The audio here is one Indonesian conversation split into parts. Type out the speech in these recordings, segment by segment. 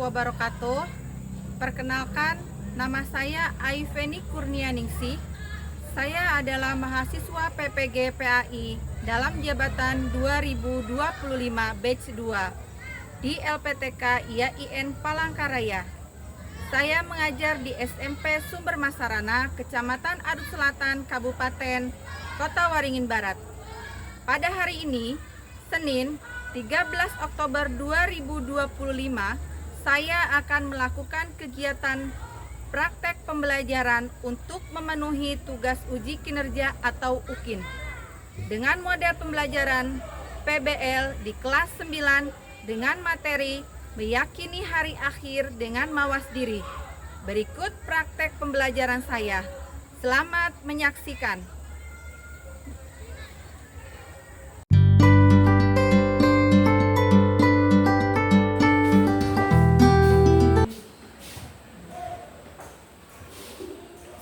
wabarakatuh. Perkenalkan, nama saya Aiveni Kurnianingsih. Saya adalah mahasiswa PPG PAI dalam jabatan 2025 batch 2 di LPTK IAIN Palangkaraya. Saya mengajar di SMP Sumber Masarana, Kecamatan Adut Selatan, Kabupaten Kota Waringin Barat. Pada hari ini, Senin 13 Oktober 2025, saya akan melakukan kegiatan praktek pembelajaran untuk memenuhi tugas uji kinerja atau UKIN dengan model pembelajaran PBL di kelas 9 dengan materi meyakini hari akhir dengan mawas diri. Berikut praktek pembelajaran saya. Selamat menyaksikan.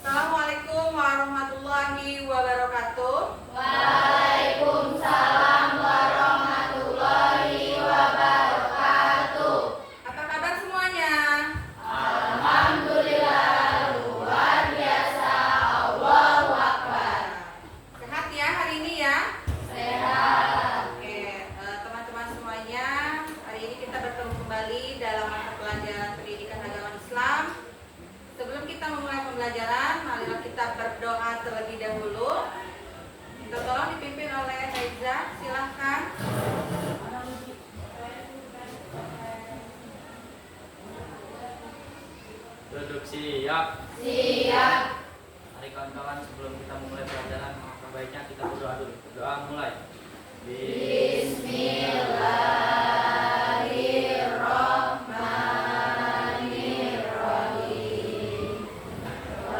Assalamualaikum warahmatullahi wabarakatuh. Waalaikumsalam warahmatullahi wabarakatuh. Apa kabar semuanya? Alhamdulillah, luar biasa. Allahu Akbar. Sehat ya hari ini ya? Sehat. Oke, teman-teman semuanya, hari ini kita bertemu kembali dalam mata pelajaran pendidikan agama Islam. Sebelum kita memulai pembelajaran, marilah kita berdoa terlebih dahulu. Kita tolong dipimpin oleh Reza, silahkan. Duduk siap. Siap. Mari kawan-kawan, sebelum kita memulai pelajaran, maka baiknya kita berdoa dulu. Doa mulai. Bismillahirrahmanirrahim.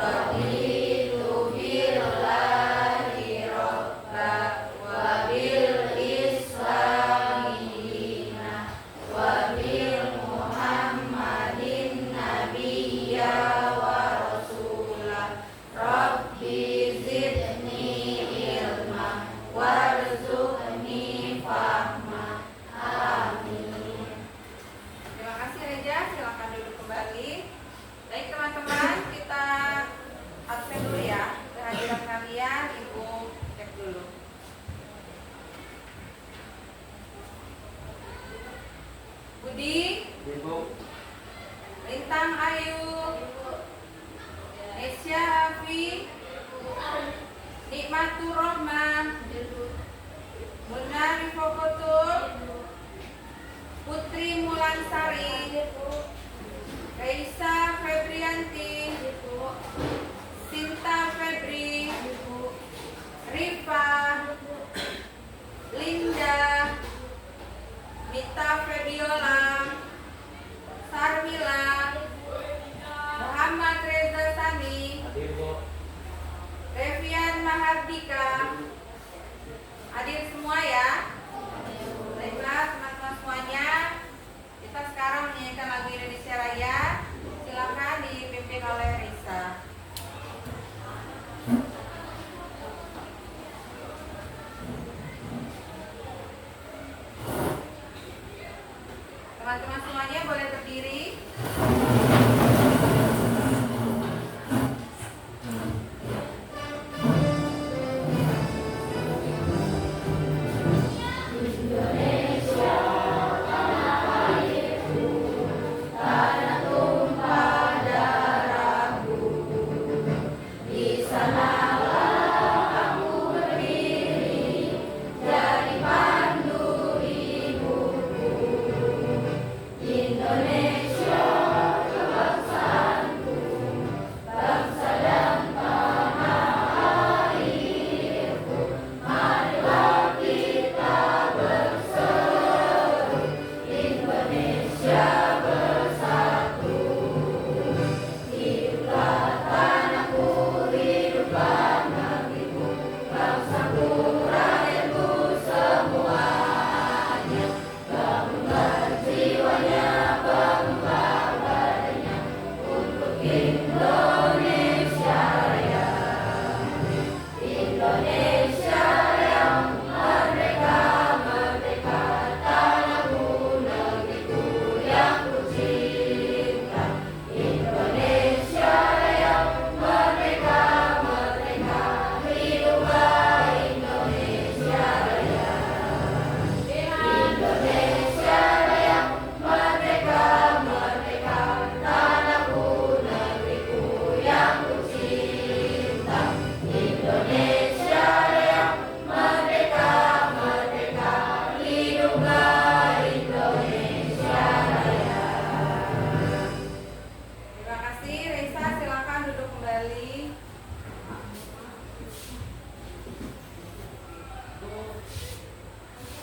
Raditu billahi robba wa bil islami dina wa bil muhammadin nabiyya wa rasulah. Rabbi zidni ilma warzuqni fahma. Amin. Terima kasih Reza, silahkan duduk kembali. Baik teman-teman, kita absen dulu ya. Kehadiran kalian, Ibu cek dulu. Budi, Ibu, Lintang Ayu, Nesya Afi, Nikmatur Rahman, Muna Rifokotul, Putri Mulansari, Reisa Febrianti, Sinta Febri, Rifa, Linda, Mita Febiola, Sarmila, Muhammad Reza Sani, hadir Bu. Revian Mahardika. Hadir semua ya. Baiklah teman-teman semuanya, kita sekarang menyanyikan lagu Indonesia Raya. Silakan dipimpin oleh Risa. Teman-teman semuanya boleh berdiri. Di sanalah aku berdiri, jadi pandu ibuku.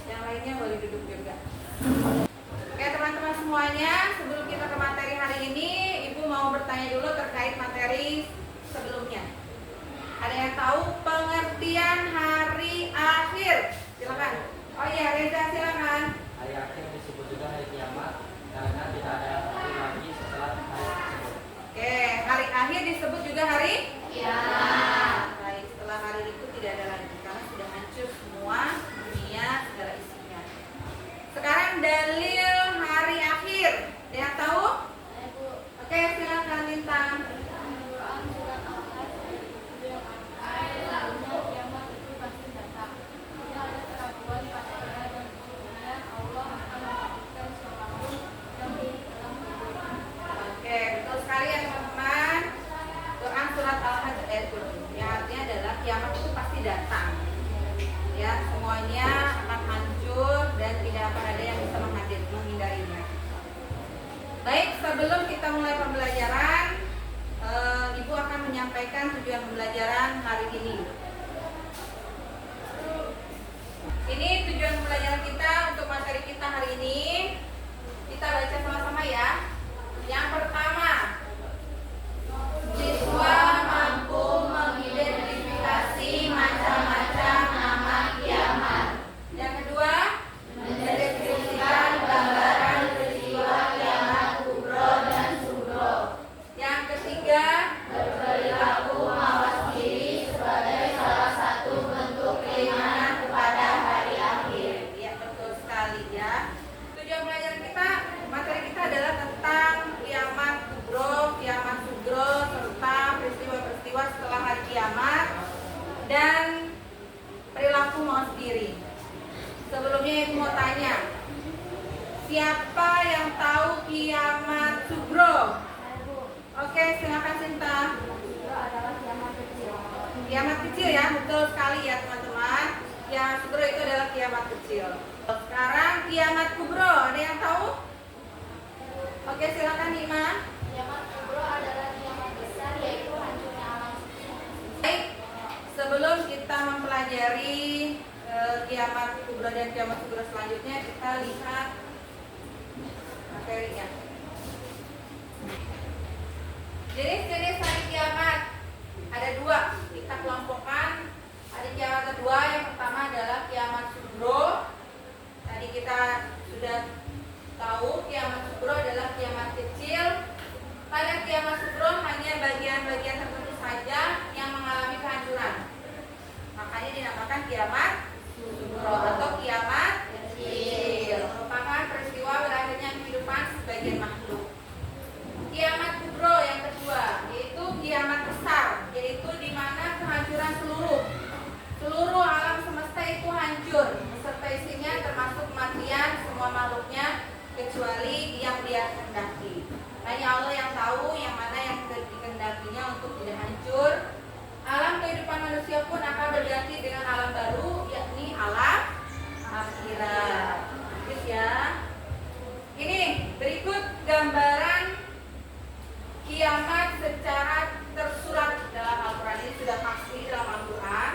Yang lainnya boleh duduk juga. Oke teman-teman semuanya, sebelum kita ke materi hari ini, Ibu mau bertanya dulu terkait materi sebelumnya. Ada yang tahu pengertian hari akhir? Silakan. Oh iya, Reza silakan. Hari akhir disebut juga hari kiamat karena tidak ada hari lagi setelah hari tersebut. Oke, hari akhir disebut juga hari Kiamat. Baik, setelah hari itu tidak ada lagi karena sudah hancur semua dunia segala isinya. Sekarang dalil hari akhir. Ada yang tahu? Oke, silakan Lintang. Oke, betul sekali ya teman-teman. Quran surat Al-Hajj ayat 20 yang artinya adalah kiamat itu pasti datang. Ya, semuanya akan hancur dan tidak akan ada yang bisa menghindarinya. Baik, sebelum kita mulai pembelajaran, Ibu akan menyampaikan tujuan pembelajaran hari ini. Ini tujuan pembelajaran kita untuk materi kita hari ini. Kita baca sama-sama ya. Yang pertama, Siswa mampu mengidentifikasi macam-macam nama kiamat. yang kedua, Mendeskripsikan gambaran peristiwa kiamat kubro dan sugro. yang ketiga, Berperilaku mawas diri sebagai salah satu bentuk keimanan kepada hari akhir. ya betul sekali ya. Tujuan pelajaran kita, materi kita adalah tentang kiamat kubro, kiamat sugro, serta peristiwa-peristiwa setelah hari kiamat dan perilaku mawas diri. Sebelumnya Ibu mau tanya, siapa yang tahu kiamat sugro? Oke, silakan Sinta. Kiamat kecil ya, betul sekali ya teman-teman. Kiamat sugro itu adalah kiamat kecil. Sekarang kiamat kubro, ada yang tahu? Oke, silakan Nima. Kiamat kubro adalah kiamat besar, yaitu hancurnya alam semesta. Baik, sebelum kita mempelajari kiamat kubro dan kiamat sugro selanjutnya, kita lihat materinya. Jenis-jenis hari kiamat ada dua, kita kelompokkan. Hari kiamat kedua yang pertama adalah kiamat sugro. Tadi kita sudah tahu kiamat sugro adalah kiamat kecil. Pada kiamat sugro hanya bagian-bagian tertentu saja yang mengalami kehancuran. Makanya dinamakan kiamat sugro atau kiamat kecil. Merupakan peristiwa berakhirnya kehidupan sebagian makhluk. Kiamat kubro yang kedua yaitu kiamat besar, yaitu di mana kehancuran seluruh alam semesta itu hancur beserta isinya, termasuk kematian semua makhluknya kecuali yang Dia kehendaki. Hanya Allah yang tahu yang mana yang dikehendakinya untuk tidak hancur. Alam kehidupan manusia pun akan berganti dengan alam baru, yakni alam akhirat. Bagus ya. Ini berikut gambaran kiamat secara tersurat dalam Al-Quran. Ini sudah pasti dalam Al-Quran.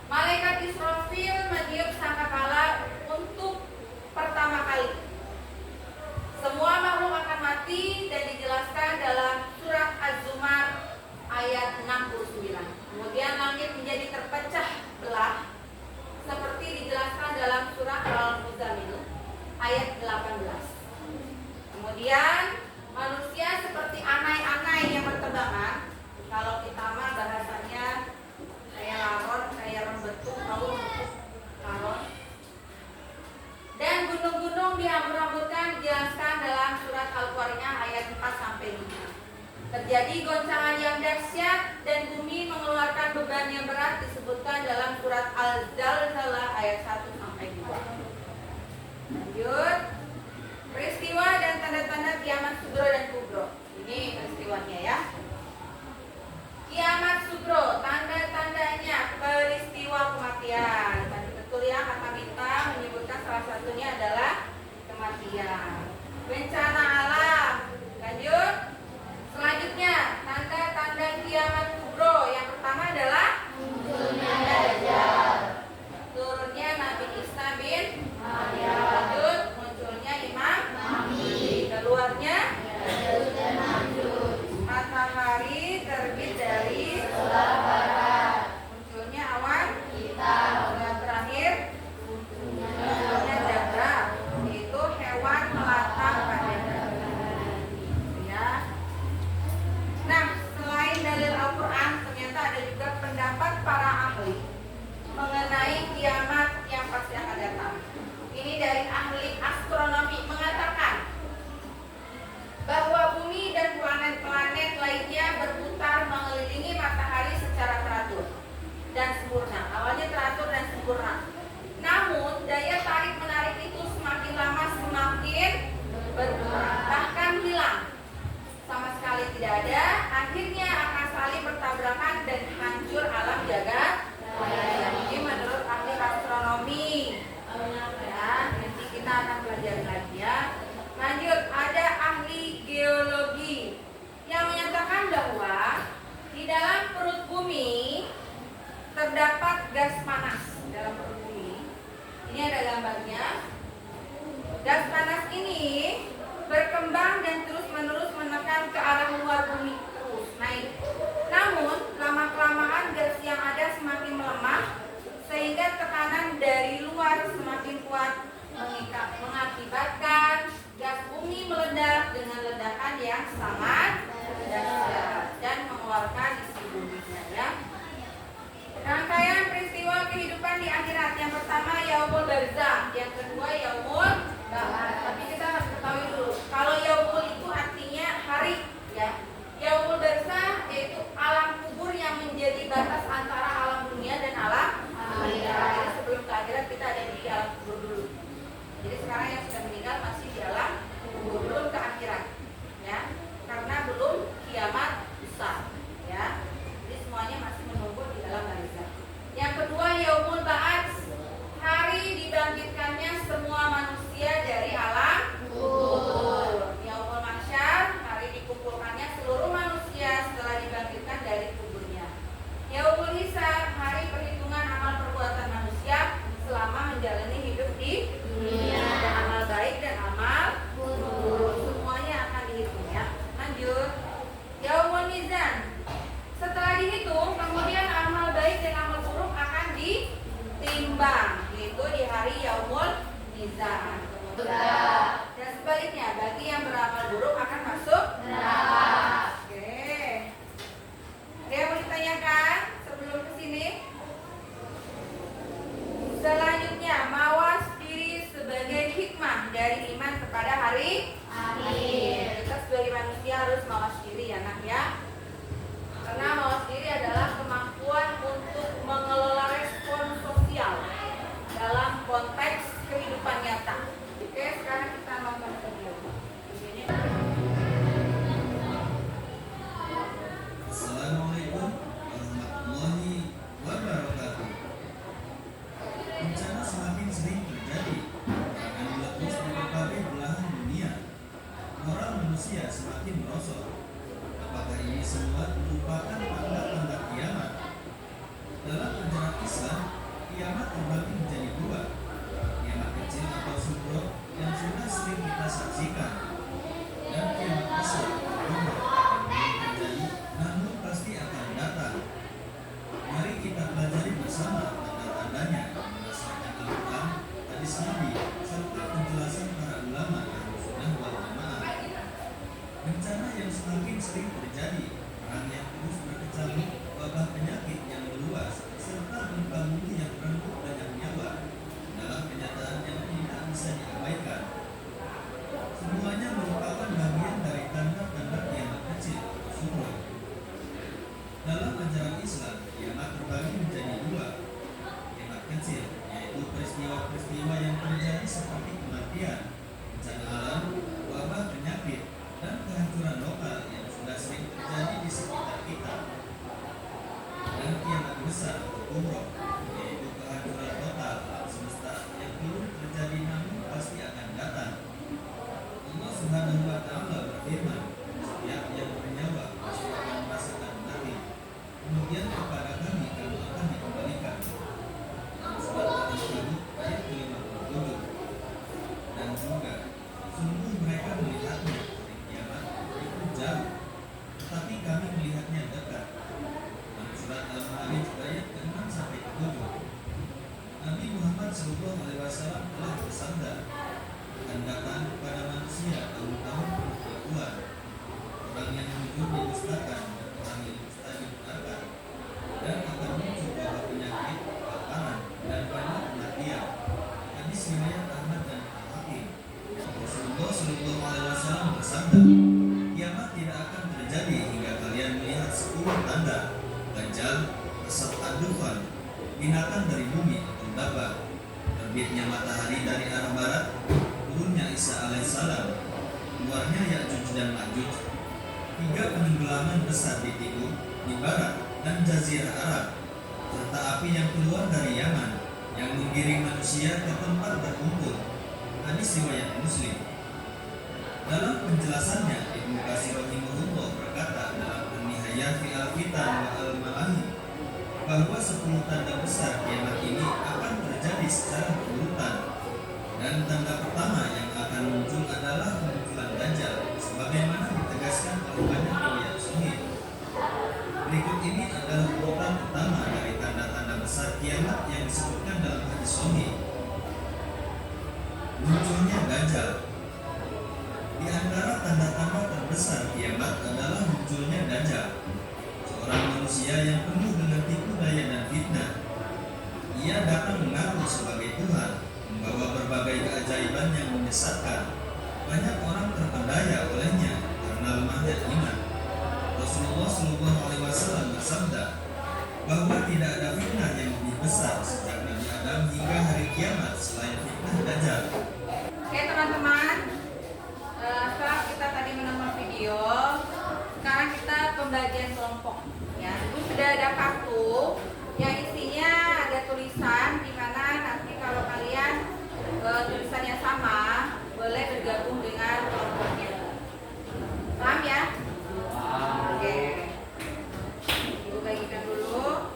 Malaikat Israfil meniup sangkakala untuk pertama kali. Semua makhluk akan mati dan dijelaskan dalam surat Az-Zumar ayat 69. Kemudian langit menjadi terpecah belah seperti dijelaskan dalam surat Al-Muzammil ayat 18. Kemudian manusia seperti anai-anai yang berterbangan. Kalau kita mah bahasanya kayak laron, kayak rembetuk, tahu rembetuk laron. Dan gunung-gunung dihambur-hamburkan dijelaskan dalam surat Al-Qari'ah ayat 4 sampai 5. Terjadi goncangan yang dahsyat dan bumi mengeluarkan beban yang berat disebutkan dalam surat Al-Zalzalah ayat 1 sampai 2. Lanjut. Peristiwa dan tanda-tanda kiamat sugro dan kubro. Ini peristiwanya ya. Kiamat sugro, tanda-tandanya peristiwa kematian. Tadi betul ya kata Mita menyebutkan salah satunya adalah kematian. Bencana alam. Lanjut. Selanjutnya, tanda-tanda kiamat kubro. Yang pertama adalah munculnya Dajjal. turunnya Nabi Isa bin gambarnya. Gas panas ini berkembang dan terus-menerus menekan ke arah luar bumi, terus naik. Namun, lama-kelamaan gas yang ada semakin melemah, sehingga tekanan dari luar semakin kuat, mengakibatkan gas bumi meledak dengan ledakan yang sangat dahsyat dan mengeluarkan isi buminya, ya. Rangkaian peristiwa kehidupan di akhirat. Yang pertama Yaumul Barzakh, yang kedua Yaumul Ba'ats. Tapi kita harus ketahui dulu, kalau Yaumul itu artinya hari, ya. Yaumul Barzakh yaitu alam kubur yang menjadi batas antara alam dunia dan alam akhirat. Jadi sebelum ke akhirat kita ada di alam kubur dulu. Jadi sekarang yang sudah meninggal masih di alam kubur, belum ke akhirat, ya. Karena belum kiamat besar, ya. Jadi semuanya masih menunggu di alam barzakh. Yang kedua Yaumul Ba'ats, hari dibangkitkannya semua manusia dari alam kubur. Yaumul Mahsyar, hari dikumpulkannya seluruh manusia setelah dibangkitkan dari kuburnya. Yaumul Hisab, hari perhitungan amal perbuatan manusia selama menjalani hidup di dunia. Ada amal baik dan amal buruk, semuanya akan dihitung, ya. Lanjut. Yaumul Mizan, setelah dihitung kemudian amal baik dan amal buruk akan ditimbang, yaitu di hari Yaumul Mizan. Dan sebaliknya, bagi yang beramal buruk akan masuk neraka. Oke. Ada yang mau ditanyakan sebelum kesini? Selanjutnya, mawas diri sebagai hikmah dari iman kepada hari akhir. Kita sebagai manusia harus mawas diri, ya nak, ya. Karena mawas diri adalah kemampuan untuk mengelola respon sosial dalam konteks kehidupan nyata. Oke, sekarang kita nonton video. Assalamualaikum warahmatullahi wabarakatuh. Bencana semakin sering terjadi karena meletus di berbagai belahan dunia. Moral manusia semakin merosot. Apakah ini semua merupakan tanda-tanda kiamat? Dalam ajaran Islam, kiamat terbagi menjadi dua. Kiamat kecil atau sugro yang sudah sering kita saksikan, dan kiamat besar atau kubro yang belum terjadi namun pasti akan datang. Mari kita pelajari bersama tanda-tandanya berdasarkan Al-Quran, hadis Nabi, serta penjelasan para ulama Ahlus Sunnah wal Jamaah. Bencana yang semakin sering terjadi, perang yang terus berkecamuk, wabah penyakit yang meluas, serta gempa bumi yang merenggut banyak nyawa dalam kenyataan yang tidak bisa diabaikan. Semuanya merupakan bagian dari tanda-tanda kiamat kecil atau sugro. Dalam ajaran Islam, kiamat terbagi menjadi dua. Kiamat kecil, yaitu peristiwa-peristiwa yang terjadi seperti kematian, bencana alam, wabah penyakit, dan kehancuran lokal yang sudah sering terjadi di sekitar kita. Dan kiamat besar atau kubro, yaitu kehancuran total alam semesta yang belum terjadi namun pasti akan datang. Allah Subhanahu wa Ta'ala berfirman, setiap yang bernyawa pasti akan merasakan mati. Kemudian kepada kami kamu akan dikembalikan. Surat Al-Ankabut ayat 57. Dan juga, sungguh mereka melihatnya hari kiamat itu jauh, tetapi kami melihatnya dekat. Dan surat Al-Ma'arij ayat 6-7. Nabi Muhammad SAW telah bersabda, akan datang kepada manusia tahun-tahun pengetahuan, orang yang jujur didustakan dan orang yang dusta dibenarkan, dan akan muncul wabah penyakit, kelaparan, dan banyak kematian. Hadis riwayat Ahmad dan Al-Hakim. Rasulullah SAW bersabda, kiamat tidak akan terjadi hingga kalian melihat 10 tanda: Dajjal, asap ad-dukhan, binatang dari bumi atau dabah, terbitnya matahari dari arah barat, turunnya Isa alaihissalam, keluarnya Ya'juj dan Ma'juj, 3 penenggelaman besar di timur, di barat, dan jazirah Arab, serta api yang keluar dari Yaman yang menggiring manusia ke tempat berkumpul. Hadis riwayat Muslim. Dalam penjelasannya, Ibnu Katsir rahimahullah berkata dalam An-Nihayah fi Al-Fitan wa Al-Malahib bahwa 10 tanda besar kiamat ini akan terjadi secara berurutan. munculnya Dajjal. Di antara tanda-tanda terbesar kiamat adalah munculnya Dajjal, seorang manusia yang penuh dengan tipu daya dan fitnah. Ia datang mengaku sebagai Tuhan, membawa berbagai keajaiban yang menyesatkan. Banyak orang terpedaya olehnya karena lemahnya iman. Rasulullah SAW bersabda bahwa tidak ada fitnah yang lebih besar sejak Nabi Adam hingga hari kiamat selain fitnah Dajjal. Oke teman-teman, setelah kita tadi menonton video, sekarang kita pembagian kelompok. Ya, Ibu sudah ada kartu yang isinya ada tulisan di mana nanti kalau kalian tulisannya sama, boleh bergabung dengan kelompoknya. Paham ya? Oke. Ibu bagikan dulu.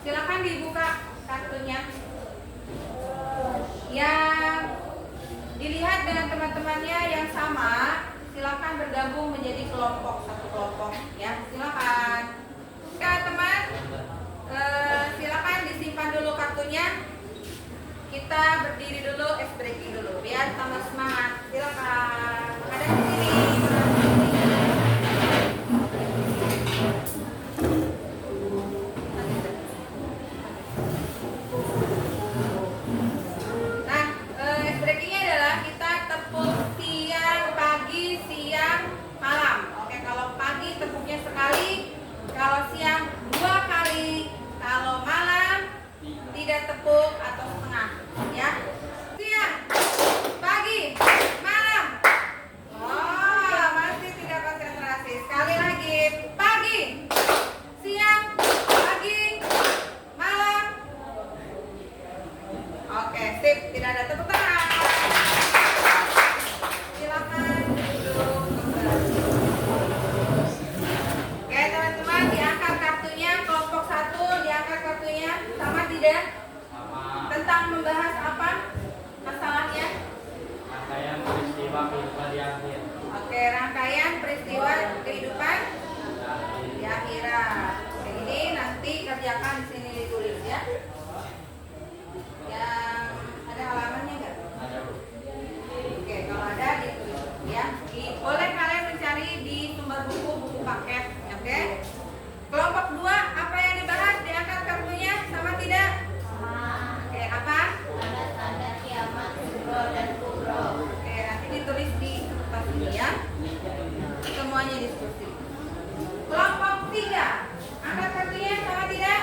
Silakan dibuka kartunya. Yang dilihat dengan teman-temannya yang sama, silakan bergabung menjadi kelompok, satu kelompok ya. Silakan. Oke teman, silakan disimpan dulu kartunya. Kita berdiri dulu, breaking dulu biar tambah semangat. Silakan. Ada di sini. Kalau siang 2 kali, kalau malam tidak tepuk atau setengah, ya. Siang, pagi, malam. Oh, masih tidak konsentrasi. Sekali lagi, pagi, siang, pagi, malam. Oke, sip. Tidak ada tepuk tangan. Silakan duduk kembali. Oke teman-teman, diangkat kartunya, kelompok 1 diangkat kartunya, sama tidak? Sama. Tentang membahas apa masalahnya? Rangkaian peristiwa kehidupan di akhir. Oke, rangkaian peristiwa kehidupan di akhirat. Oke, ini nanti kerjakan di sini ditulis ya. Yang ada halamannya nggak? Ada, Bu. Oke, kalau ada ditulis ya. Boleh kalian mencari di sumber buku paket. Oke. Kelompok 2 apa yang dibahas? Diangkat kartunya sama tidak? Oke, apa? Tanda-tanda kiamat sugro dan kubro. Oke, nanti ditulis di kertas ini ya. Semuanya diskusi. Kelompok 3 angkat kartunya sama tidak?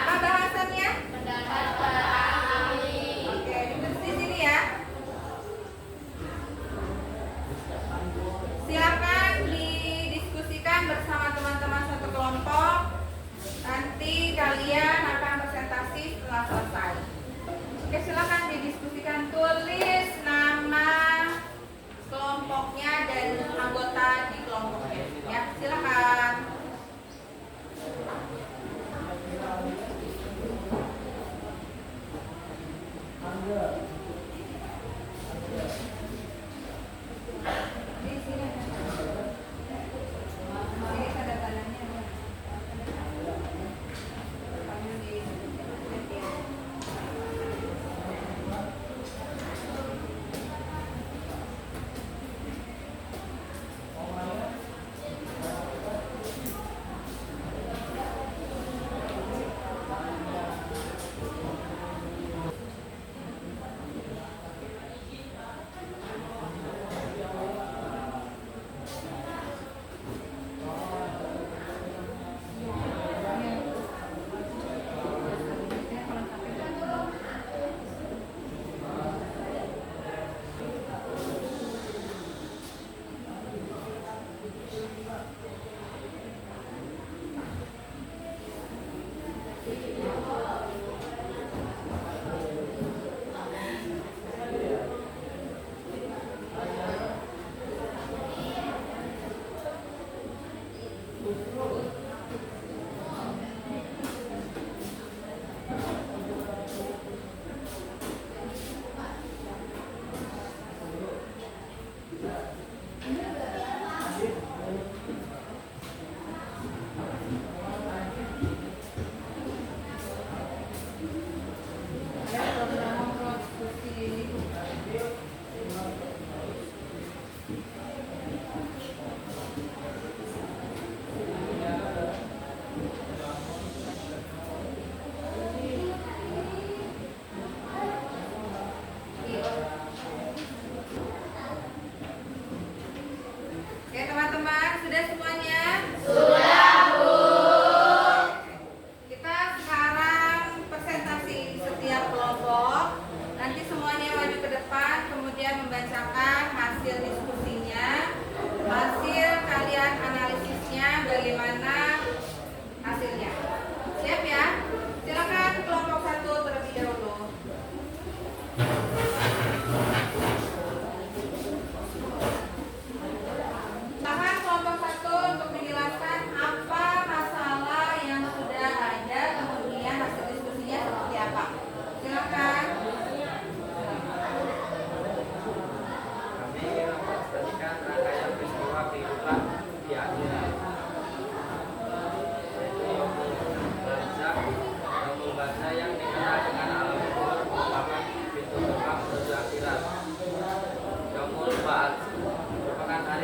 Apa bahasannya? Mendapat ahli. Oke, ditulis di sini ya. Silakan didiskusikan bersama teman-teman satu kelompok. Nanti kalian akan presentasi setelah selesai. Oke, silakan didiskusikan, tulis nama kelompoknya dan anggota di kelompoknya. Ya, silakan. Di sini. Ini tanda tandanya. Kamu di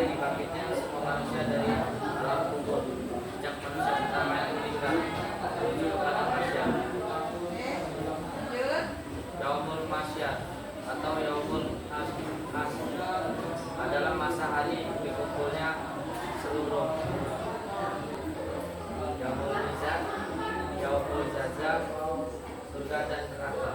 hari dibangkitnya semua manusia dari alam kubur. Sejak manusia pertama yang meninggal menuju kepada manusia. Lanjut. Yaumul Masyar atau Yaumul Has adalah masa hari dikumpulnya seluruh Yaumul Mizan, Yaumul Zazah, surga dan neraka.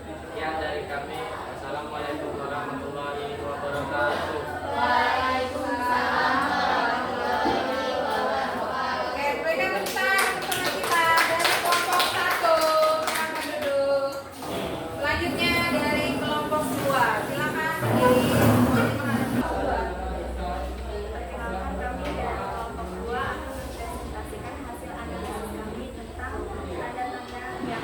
Sekian dari kami. Assalamualaikum warahmatullahi wabarakatuh. Waalaikumsalam warahmatullahi wabarakatuh. Oke, berikan tepuk tangan kita dari kelompok 1. Silakan duduk. Selanjutnya dari kelompok 2. Silakan berdiri. Perkenalkan, kami dari kelompok 2 akan mempresentasikan hasil analisis kami tentang tanda-tanda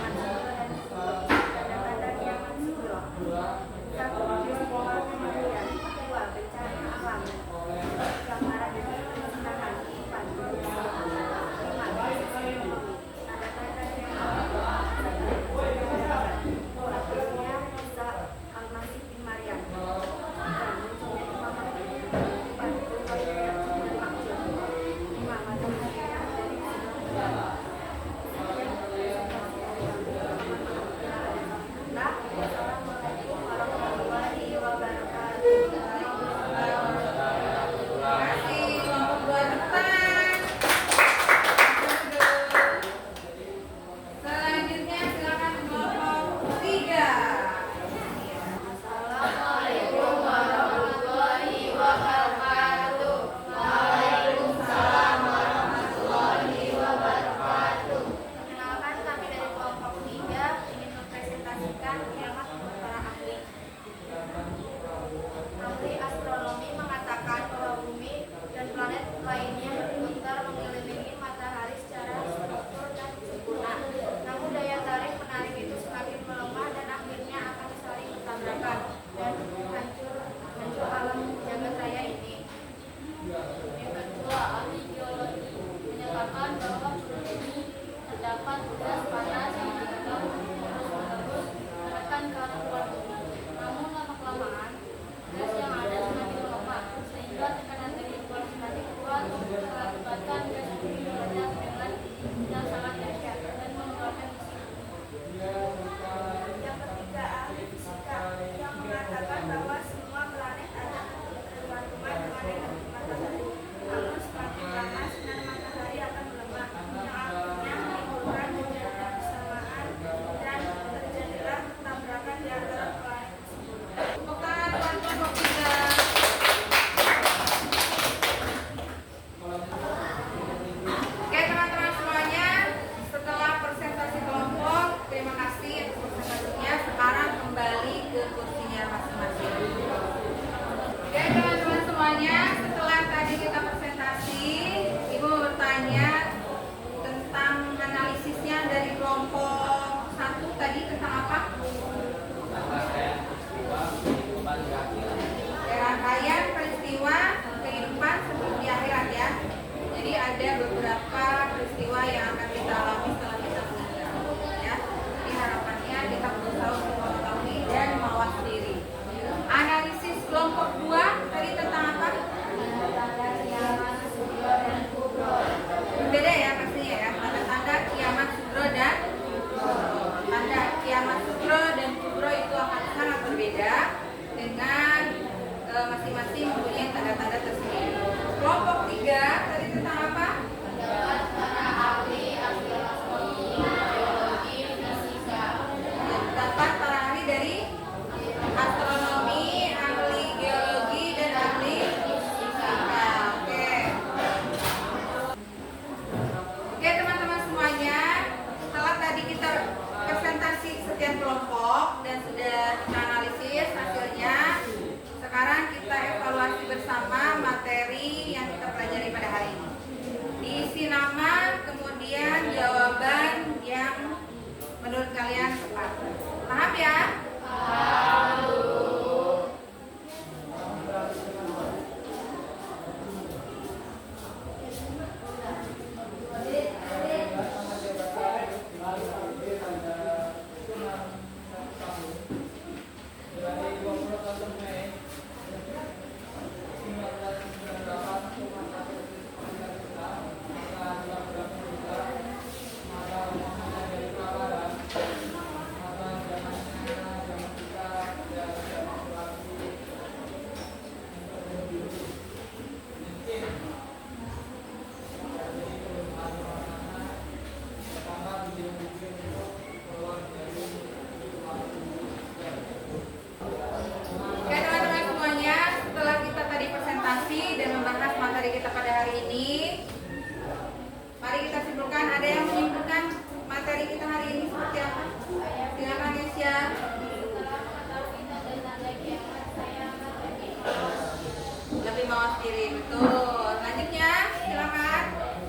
berdiri. Betul. Selanjutnya silakan.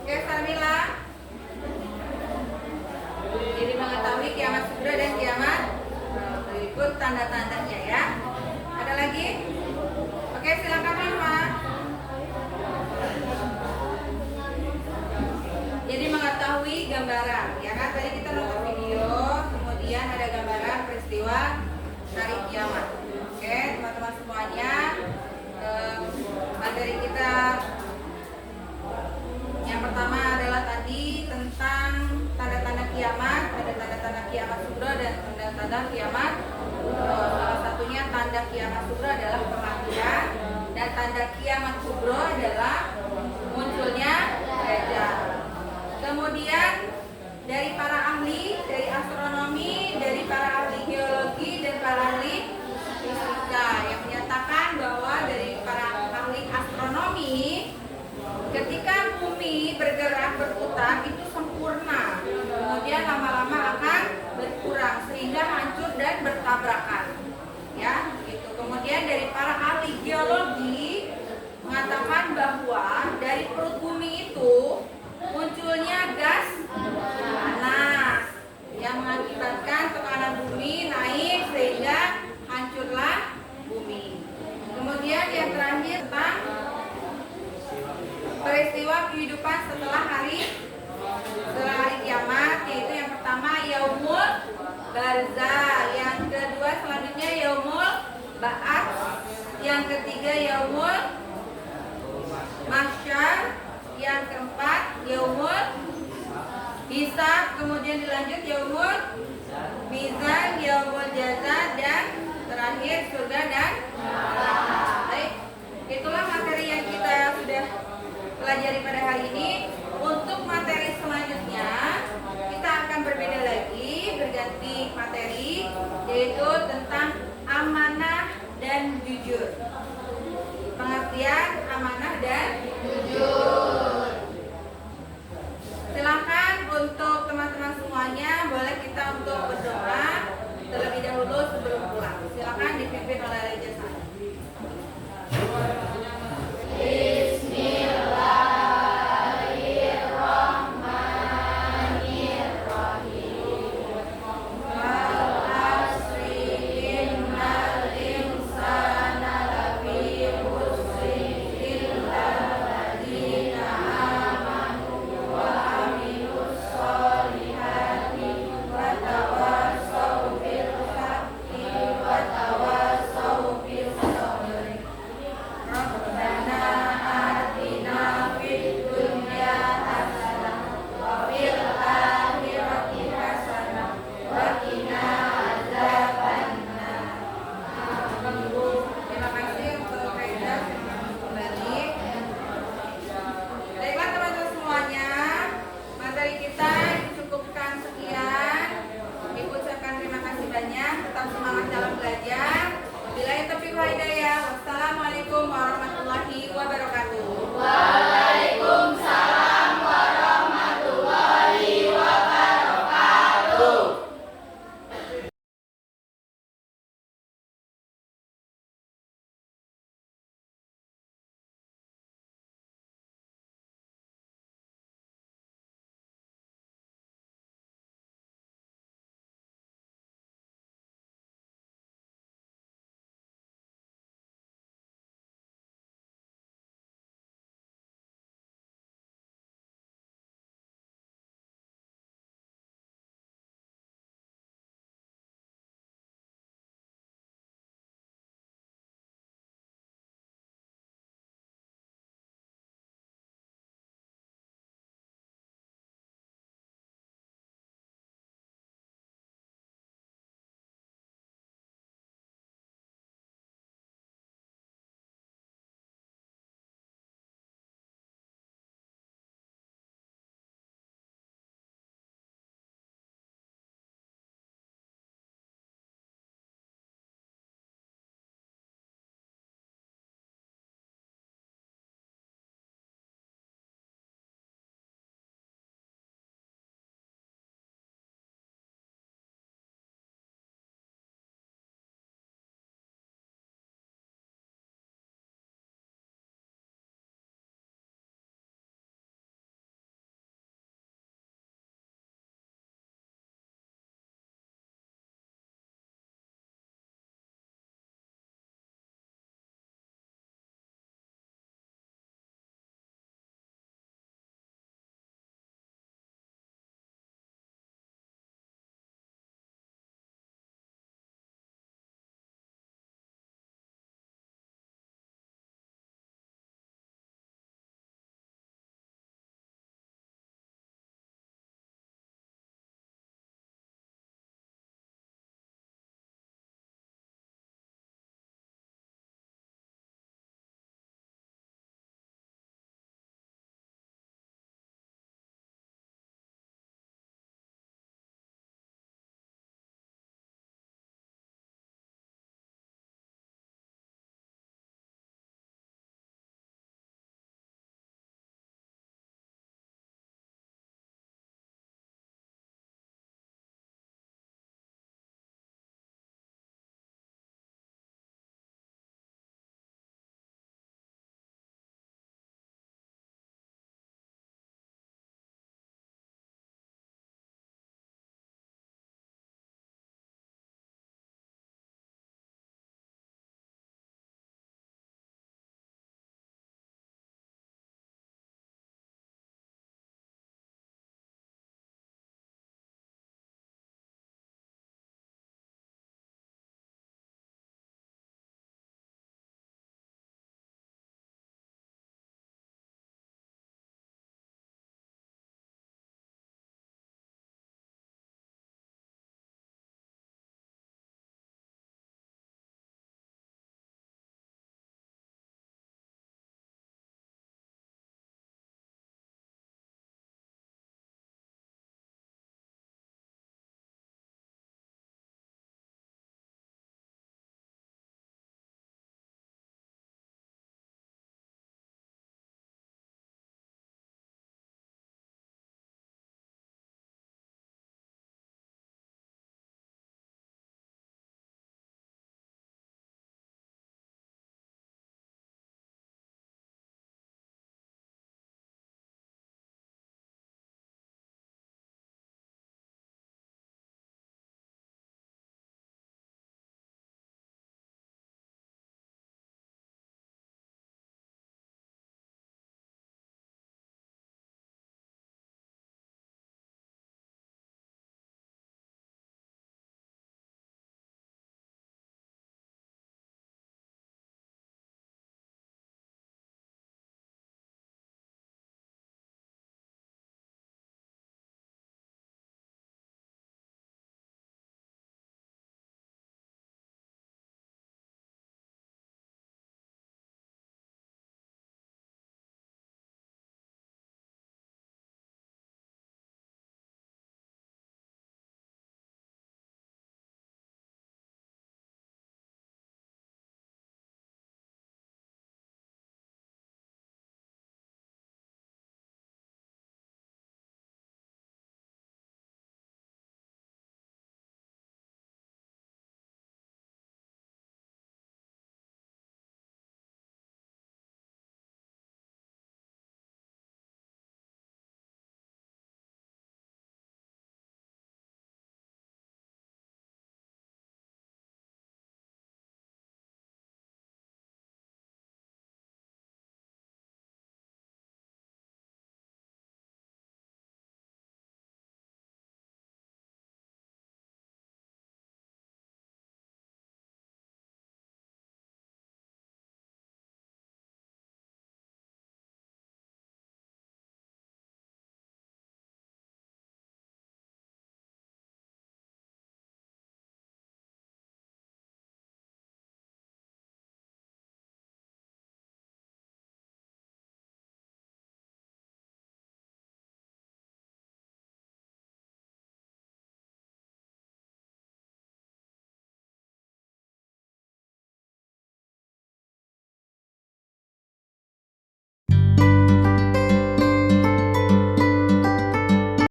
Oke, Sarmila. Jadi mengetahui kiamat sugra dan kiamat berikut tanda-tandanya ya. Ada lagi? Oke, silakan Rima. Jadi mengetahui gambaran, ya kan? Tadi kita nonton video, kemudian ada gambaran peristiwa hari kiamat. Oke, teman-teman semuanya, materi kita yang pertama adalah tadi tentang tanda-tanda kiamat, ada tanda-tanda kiamat sugra dan tanda-tanda kiamat. Salah satunya tanda kiamat sugra adalah kematian dan tanda kiamat kubro adalah munculnya dajjal. Kemudian dari para ahli, dari astronomi, dari para ahli geologi dan para ahli fisika yang menyatakan bahwa dari para ahli astronomi, ketika bumi bergerak berputar itu sempurna, kemudian lama-lama akan berkurang sehingga hancur dan bertabrakan, ya gitu. Kemudian dari para ahli geologi mengatakan bahwa dari perut bumi itu munculnya gas panas yang mengakibatkan tekanan bumi naik sehingga hancurlah bumi. Kemudian yang terakhir tentang peristiwa kehidupan setelah hari kiamat, yaitu yang pertama yaumul barzah, yang kedua selanjutnya yaumul ba'ats, yang ketiga yaumul mahsyar, yang keempat yaumul hisab, kemudian dilanjut yaumul mizan, yaumul jaza, dan terakhir surga dan neraka.